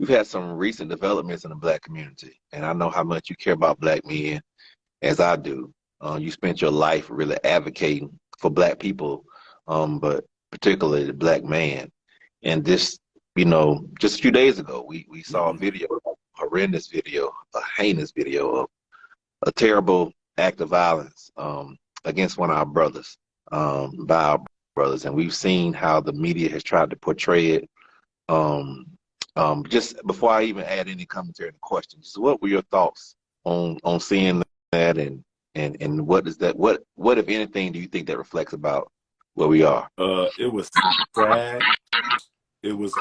we've had some recent developments in the Black community, and I know how much you care about Black men, as I do. You spent your life really advocating for Black people, but particularly the Black man. And this, just a few days ago, we saw a video, a horrendous video, a heinous video of a terrible act of violence against one of our brothers, by our brothers. And we've seen how the media has tried to portray it. Just before I even add any commentary and questions, what were your thoughts on seeing that, and what is that? What if anything do you think that reflects about where we are? It was sad. It was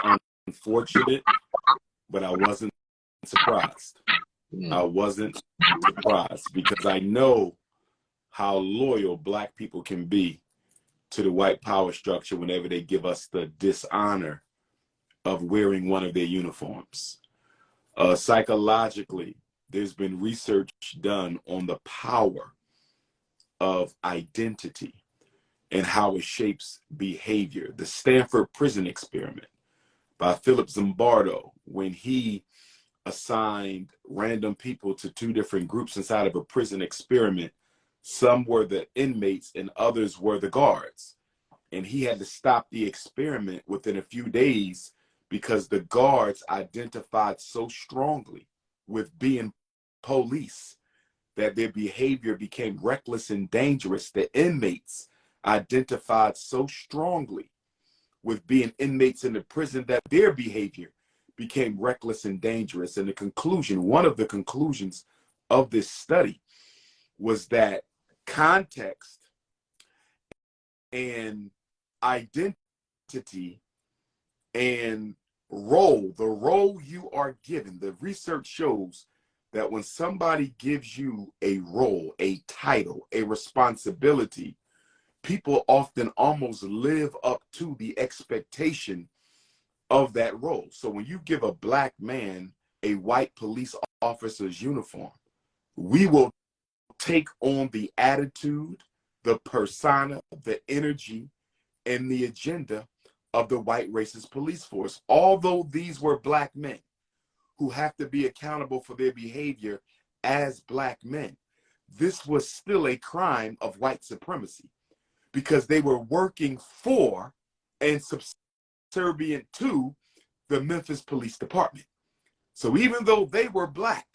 unfortunate, but I wasn't surprised. I wasn't surprised because I know how loyal Black people can be to the white power structure whenever they give us the dishonor of wearing one of their uniforms. Psychologically, there's been research done on the power of identity and how it shapes behavior. The Stanford Prison Experiment by Philip Zimbardo, when he assigned random people to two different groups inside of a prison experiment, some were the inmates and others were the guards. And he had to stop the experiment within a few days because the guards identified so strongly with being police that their behavior became reckless and dangerous. The inmates identified so strongly with being inmates in the prison that their behavior became reckless and dangerous. And the conclusion, one of the conclusions of this study was that context and identity and role, the role you are given, the research shows that when somebody gives you a role, a title, a responsibility, people often almost live up to the expectation of that role. So when you give a Black man a white police officer's uniform, we will take on the attitude, the persona, the energy, and the agenda of the white racist police force. Although these were Black men who have to be accountable for their behavior as Black men, this was still a crime of white supremacy because they were working for and subservient to the Memphis Police Department. So even though they were Black,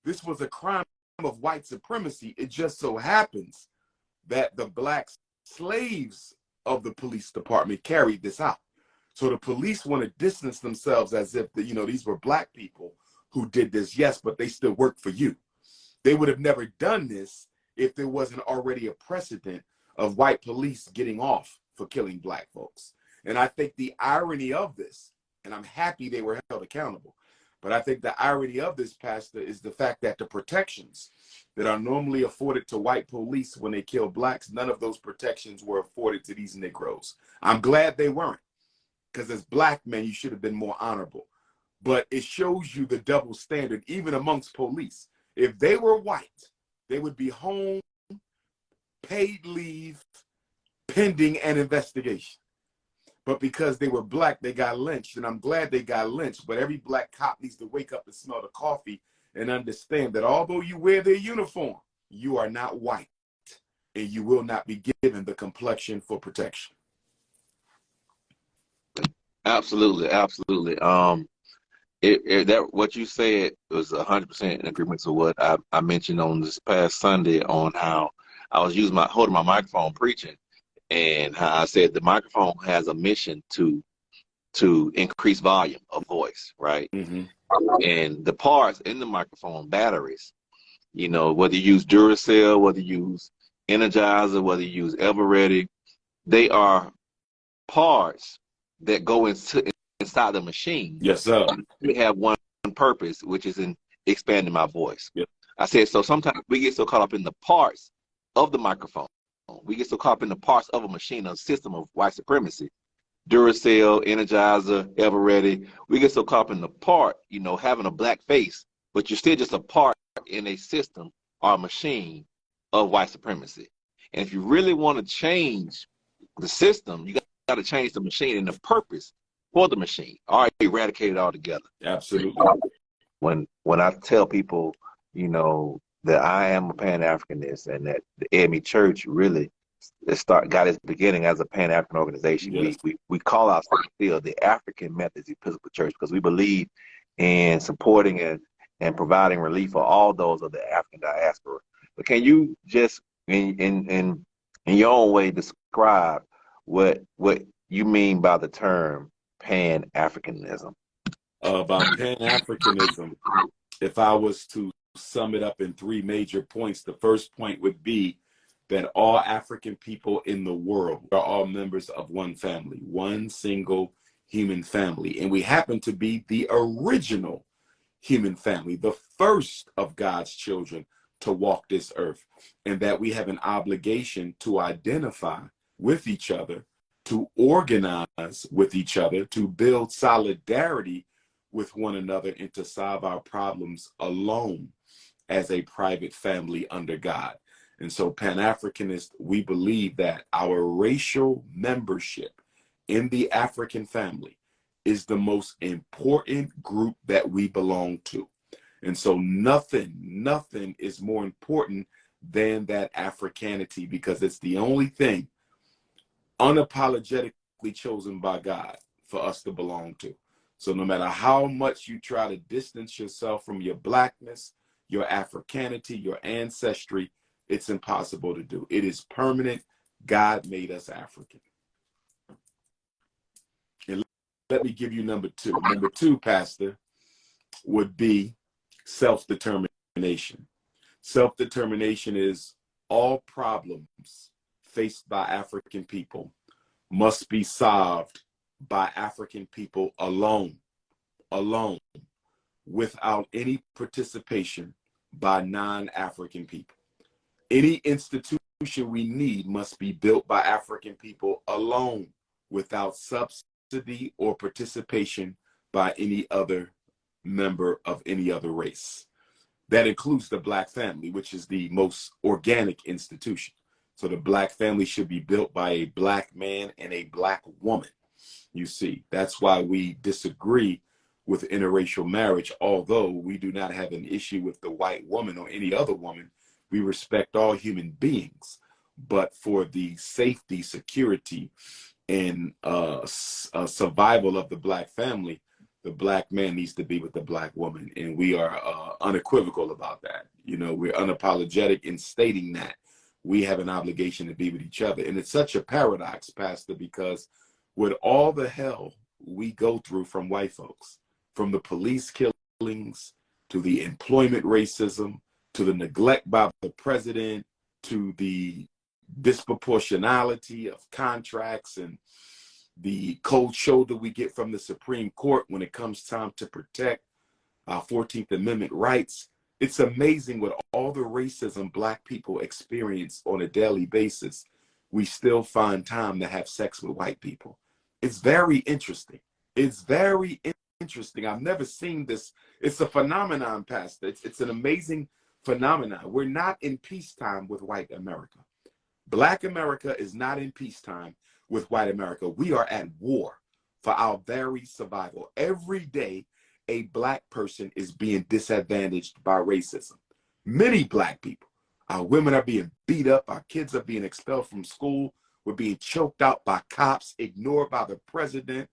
this was a crime of white supremacy. It just so happens that the Black slaves of the police department carried this out. So the police want to distance themselves as if these were Black people who did this, yes, but they still work for you. They would have never done this if there wasn't already a precedent of white police getting off for killing Black folks. And I think the irony of this, and I'm happy they were held accountable, but I think the irony of this, Pastor, is the fact that the protections that are normally afforded to white police when they kill Blacks, none of those protections were afforded to these Negroes. I'm glad they weren't, because as Black men, you should have been more honorable. But it shows you the double standard, even amongst police. If they were white, they would be home, paid leave, pending an investigation. But because they were Black, they got lynched. And I'm glad they got lynched. But every Black cop needs to wake up and smell the coffee and understand that although you wear their uniform, you are not white. And you will not be given the complexion for protection. Absolutely, absolutely. That what you said was 100% in agreement to what I mentioned on this past Sunday on how I was holding my microphone preaching, and how I said the microphone has a mission to increase volume of voice, right? Mm-hmm. And the parts in the microphone, batteries, whether you use Duracell, whether you use Energizer, whether you use Everready, they are parts that go inside the machine. Yes, sir. We have one purpose, which is in expanding my voice. Yep. I said, so sometimes we get so caught up in the parts of the microphone. We get so caught up in the parts of a machine, a system of white supremacy. Duracell, Energizer, Everready. We get so caught up in the part, having a Black face, but you're still just a part in a system or a machine of white supremacy. And if you really want to change the system, you got to change the machine, and the purpose for the machine, or eradicate it altogether. Absolutely. When I tell people, you know, that I am a Pan-Africanist and that the AME Church really got its beginning as a Pan-African organization. Yes. We call ourselves still the African Methodist Episcopal Church because we believe in supporting and providing relief for all those of the African diaspora. But can you just in your own way describe what you mean by the term Pan-Africanism? About Pan-Africanism, if I was to sum it up in 3 major points, the first point would be that all African people in the world are all members of one family, one single human family. And we happen to be the original human family, the first of God's children to walk this earth, and that we have an obligation to identify with each other, to organize with each other, to build solidarity with one another, and to solve our problems alone as a private family under God. And so Pan-Africanists, we believe that our racial membership in the African family is the most important group that we belong to. And so nothing is more important than that Africanity, because it's the only thing unapologetically chosen by God for us to belong to. So no matter how much you try to distance yourself from your blackness, your Africanity, your ancestry, it's impossible to do. It is permanent. God made us African. And let me give you number 2. Number 2, Pastor, would be self-determination. Self-determination is all problems faced by African people must be solved by African people alone, without any participation by non-African people. Any institution we need must be built by African people alone, without subsidy or participation by any other member of any other race. That includes the Black family, which is the most organic institution. So the Black family should be built by a Black man and a Black woman. You see, that's why we disagree with interracial marriage, although we do not have an issue with the white woman or any other woman. We respect all human beings, but for the safety, security, and survival of the Black family, the Black man needs to be with the Black woman. And we are unequivocal about that. You know, we're unapologetic in stating that we have an obligation to be with each other. And it's such a paradox, Pastor, because with all the hell we go through from white folks, from the police killings to the employment racism, to the neglect by the president, to the disproportionality of contracts and the cold shoulder we get from the Supreme Court when it comes time to protect our 14th Amendment rights. It's amazing what all the racism Black people experience on a daily basis, we still find time to have sex with white people. It's very interesting. It's very interesting. I've never seen this. It's a phenomenon, Pastor. It's an amazing phenomenon. We're not in peacetime with white America. Black America is not in peacetime with white America. We are at war for our very survival. Every day, a Black person is being disadvantaged by racism. Many Black people. Our women are being beat up. Our kids are being expelled from school. We're being choked out by cops, ignored by the president,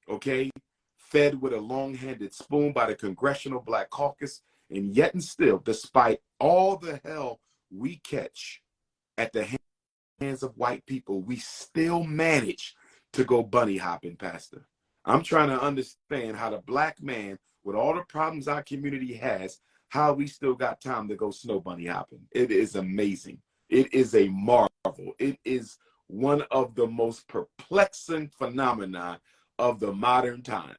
okay? Fed with a long-handed spoon by the Congressional Black Caucus. And yet and still, despite all the hell we catch at the hands of white people, we still manage to go bunny hopping, Pastor. I'm trying to understand how the Black man, with all the problems our community has, how we still got time to go snow bunny hopping. It is amazing. It is a marvel. It is one of the most perplexing phenomena of the modern time.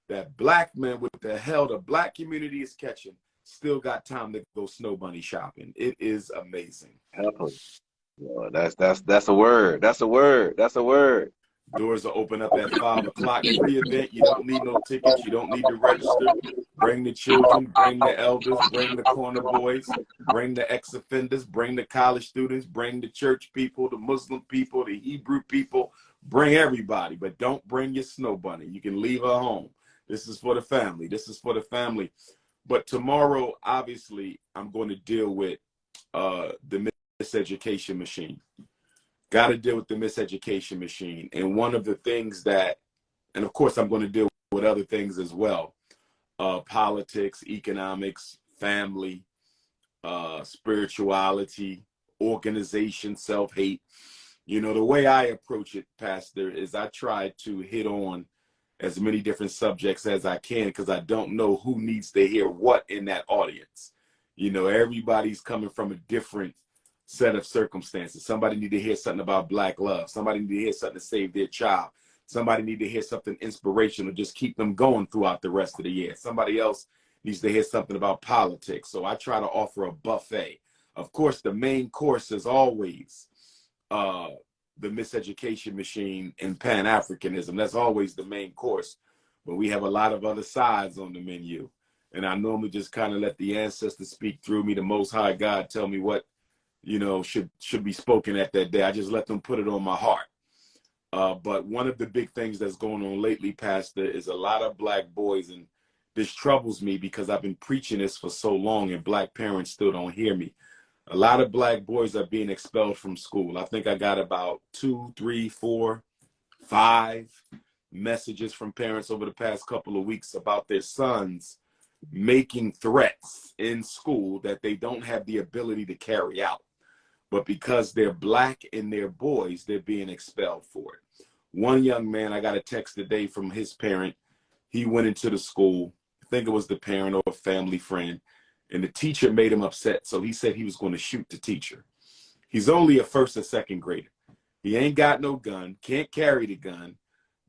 That Black men, with the hell the Black community is catching, still got time to go snow bunny shopping. It is amazing. Well, that's a word. That's a word. That's a word. Doors are open up at 5 o'clock. Free event. You don't need no tickets. You don't need to register. Bring the children, bring the elders, bring the corner boys, bring the ex-offenders, bring the college students, bring the church people, the Muslim people, the Hebrew people. Bring everybody, but don't bring your snow bunny. You can leave her home. This is for the family. This is for the family. But tomorrow, obviously, I'm going to deal with the miseducation machine. Got to deal with the miseducation machine. And one of the things that, and of course, I'm going to deal with other things as well. Politics, economics, family, spirituality, organization, self-hate. You know, the way I approach it, Pastor, is I try to hit on as many different subjects as I can, because I don't know who needs to hear what in that audience. You know, everybody's coming from a different set of circumstances. Somebody need to hear something about Black love. Somebody need to hear something to save their child. Somebody need to hear something inspirational, just keep them going throughout the rest of the year. Somebody else needs to hear something about politics. So I try to offer a buffet. Of course, the main course is always the miseducation machine and Pan-Africanism. That's always the main course. But we have a lot of other sides on the menu. And I normally just kind of let the ancestors speak through me, the Most High God tell me what, you know, should be spoken at that day. I just let them put it on my heart. But one of the big things that's going on lately, Pastor, is a lot of Black boys, and this troubles me because I've been preaching this for so long and Black parents still don't hear me. A lot of Black boys are being expelled from school. I think I got about 2, 3, 4, 5 messages from parents over the past couple of weeks about their sons making threats in school that they don't have the ability to carry out. But because they're Black and they're boys, they're being expelled for it. One young man, I got a text today from his parent. He went into the school. I think it was the parent or a family friend. And the teacher made him upset. So he said he was going to shoot the teacher. He's only a first or second grader. He ain't got no gun, can't carry the gun.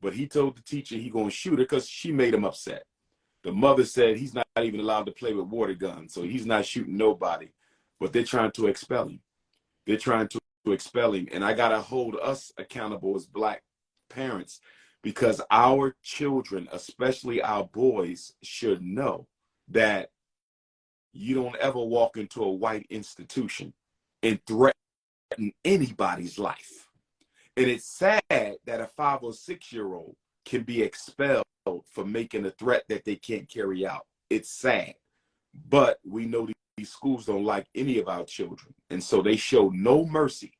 But he told the teacher he going to shoot her because she made him upset. The mother said he's not even allowed to play with water guns. So he's not shooting nobody. But they're trying to expel him. They're trying to expel him. And I got to hold us accountable as Black parents, because our children, especially our boys, should know that you don't ever walk into a white institution and threaten anybody's life. And it's sad that a 5 or 6-year-old can be expelled for making a threat that they can't carry out. It's sad. But we know these schools don't like any of our children. And so they show no mercy.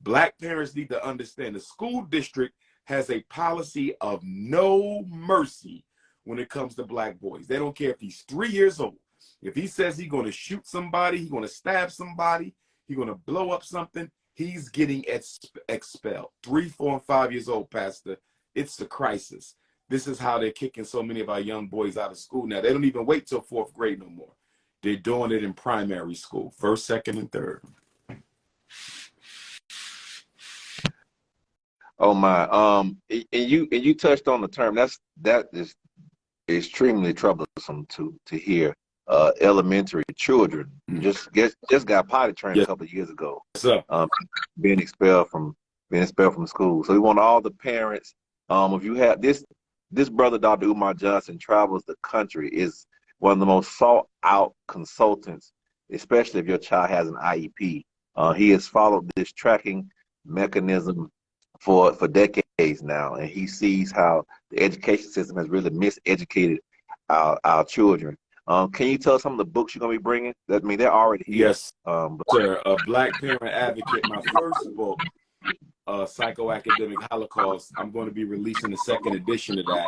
Black parents need to understand the school district has a policy of no mercy when it comes to Black boys. They don't care if he's 3 years old. If he says he's going to shoot somebody, he's going to stab somebody, he's going to blow up something, he's getting expelled. 3, 4, and 5 years old, Pastor. It's a crisis. This is how they're kicking so many of our young boys out of school now. They don't even wait till 4th grade no more. They're doing it in primary school, 1st, 2nd, and 3rd. Oh my. And you touched on the term. That is extremely troublesome to hear. Elementary children just got potty trained a couple of years ago. Yes, being expelled from school. So we want all the parents. If you have this brother, Dr. Johnson, travels the country, is one of the most sought out consultants, especially if your child has an IEP. He has followed this tracking mechanism for decades now, and he sees how the education system has really miseducated our children. Can you tell us some of the books you're going to be bringing? I mean, they're already here. Yes, sir. A Black Parent Advocate, my first book, Psychoacademic Holocaust. I'm going to be releasing the 2nd edition of that.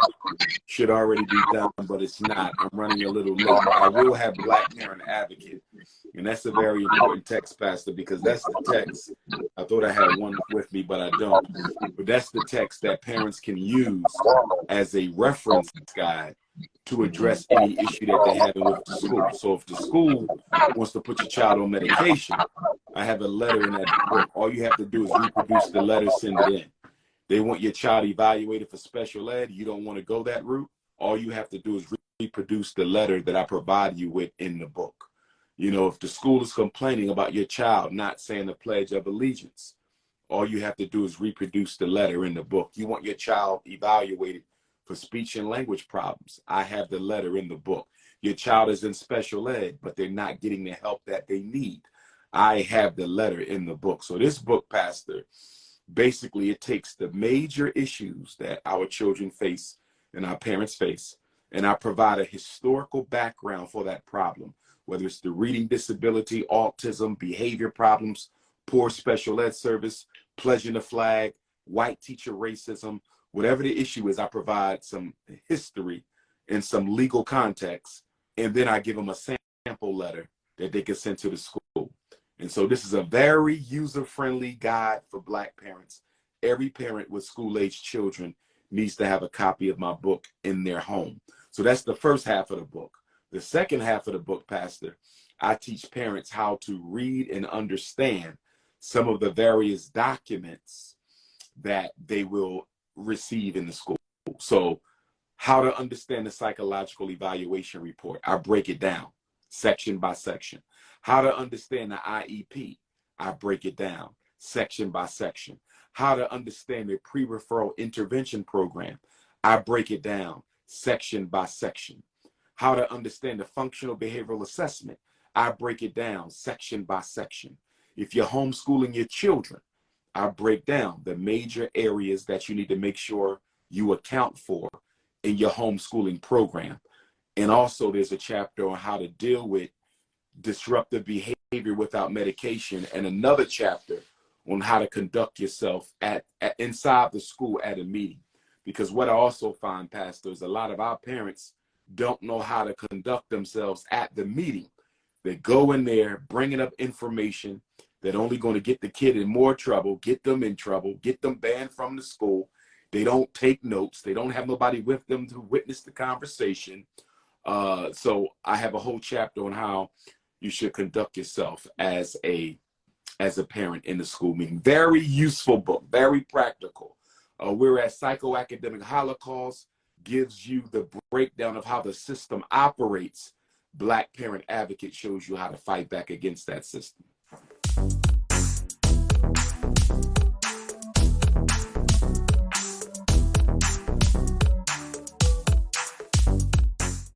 Should already be done, but it's not. I'm running a little late. I will have Black Parent Advocate. And that's a very important text, Pastor, because that's the text. I thought I had one with me, but I don't. But that's the text that parents can use as a reference guide to address any issue that they're having with the school. So if the school wants to put your child on medication, I have a letter in that book. All you have to do is reproduce the letter, send it in. They want your child evaluated for special ed. You don't want to go that route. All you have to do is reproduce the letter that I provide you with in the book. You know, if the school is complaining about your child not saying the Pledge of Allegiance, all you have to do is reproduce the letter in the book. You want your child evaluated for speech and language problems. I have the letter in the book. Your child is in special ed, but they're not getting the help that they need. I have the letter in the book. So this book, Pastor, Basically, it takes the major issues that our children face and our parents face, and I provide a historical background for that problem, whether it's the reading disability, autism, behavior problems, poor special ed service, pledging the flag, white teacher racism, whatever the issue is. I provide some history and some legal context, and then I give them a sample letter that they can send to the school. And so this is a very user-friendly guide for Black parents. Every parent with school-age children needs to have a copy of my book in their home. So that's the first half of the book. The second half of the book, Pastor, I teach parents how to read and understand some of the various documents that they will receive in the school. So how to understand the psychological evaluation report. I break it down section by section. How to understand the IEP. I break it down section by section. How to understand the pre-referral intervention program. I break it down section by section. How to understand the functional behavioral assessment. I break it down section by section. If you're homeschooling your children, I break down the major areas that you need to make sure you account for in your homeschooling program. And also there's a chapter on how to deal with disruptive behavior without medication, and another chapter on how to conduct yourself at inside the school at a meeting. Because what I also find, Pastor, is a lot of our parents don't know how to conduct themselves at the meeting. They go in there bringing up information that only going to get the kid in more trouble, get them in trouble, get them banned from the school. They don't take notes. They don't have nobody with them to witness the conversation. So I have a whole chapter on how you should conduct yourself as a parent in the school meeting. Very useful book, very practical. Whereas Psychoacademic Holocaust gives you the breakdown of how the system operates, Black Parent Advocate shows you how to fight back against that system.